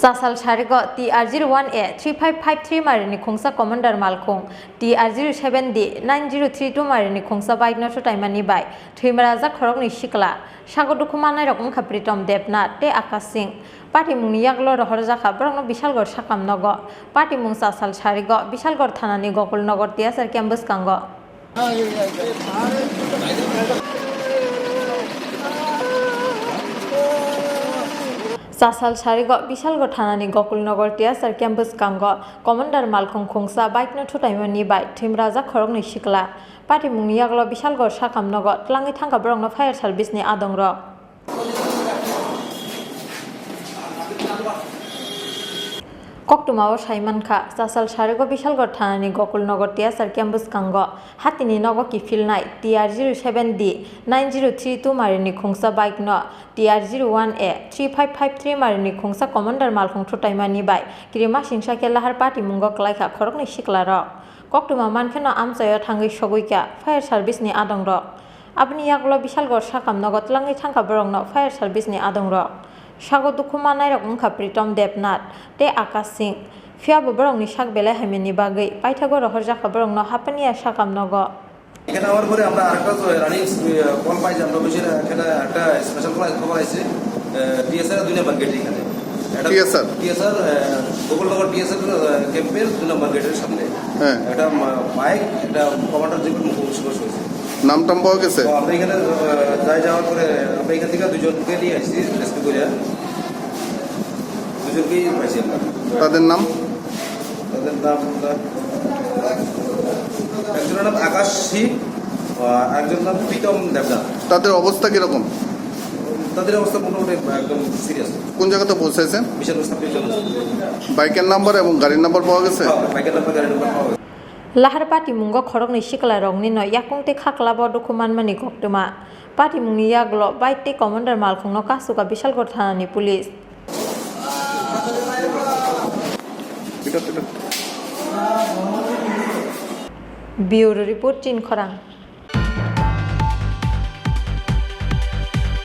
Sasal Sharigo TR01A-3553 Marini khongsa Commander Malkhung TR07D-9032 Marini khongsa Bikeno thutaimani by Thowimwrajak Khoroknwi Sikla Sagodukumanai Rokong Kapritom Debnat Te Akash Singh Patimung Yaklo Khoroknwi Borokno Bishalgor Sakamnogo Patimung Sasal Sharigo Bishalgor Thanani Gokulnogor Tiasar Campus Kango Sasal Sharigo Bishalgor Thanani Gokulnogor Tiasar Campus Kango Commander Malkhung khongsa Bikeno thutaimani by Thowimwrajak Khoroknwi Sikla Patimung Yaklo Bishalgor Sakamnogo Tlangi Thangka Borokno Fire Service ni Adongrok Koktumao Saimanka Sasal Sharigo Bishalgor Thanani Gokulnogor Tiasar Campus Kango Hatini Nogo Kifilnai TR07D-9032 Marini khongsa Bikeno TR01A-3553 Marini khongsa Commander Malkhung thutaimani by Kirima Singsa Kelahar Patimung Klaika Khoroknwi Sikla rok Koktuma Mankheno Amsayo Thangi Shoguika Fire Service ni Adongrok Abni Yaklo Bishalgor Sakamnogo Tlangi Thangka Borokno Fire Service ni Adongrok Sagodukumanai Rokong Kapritom Debnat Te Akash Singh Fiabo Borokni Sakbelai Hameni Bagai Paithago Rohorjak Borokno Hapaniya Sakamnogo এখানে আমার পরে আমরা আরেকটা running call পাইছি আমরা বেশি এখানে একটা স্পেশাল খবর আছে টিএসআর 2 নম্বর গেট এখানে টিএসআর গোকুলনগর টিএসআর ক্যাম্পের 2 নম্বর গেটের সামনে এটা বাইক এটা কমান্ডার জীবন মুখোমুখি হয়েছে নামটাম পাওয়া গেছে আমরা এখানে যাওয়ার পরে আমরা এখান থেকে দুজনকে নিয়ে আসছি রেস্কিউ করে দুজনকেই পাইছি আমরা তাদের নাম একজনের নাম আকাশ সিং একজনের নাম প্রীতম দেবনাথ তাদের অবস্থা কিরকম তাদের অবস্থা মোটামুটি একদম সিরিয়াস কোন জায়গাতে পৌঁছেছেন বিশাল বাইকের নাম্বার এবং গাড়ির নাম্বার পাওয়া গেছে বাইকের নাম্বার গাড়ির নাম্বার পাওয়া গেছে Lahar Patimung Khoroknwi Sikla rokni no yakungte khaklabo dokumanmani koktuma Patimung Yaklo Baite Commander Malkhung no kasuka Bishalgor Thanani Police Bureau Report Chini Khorang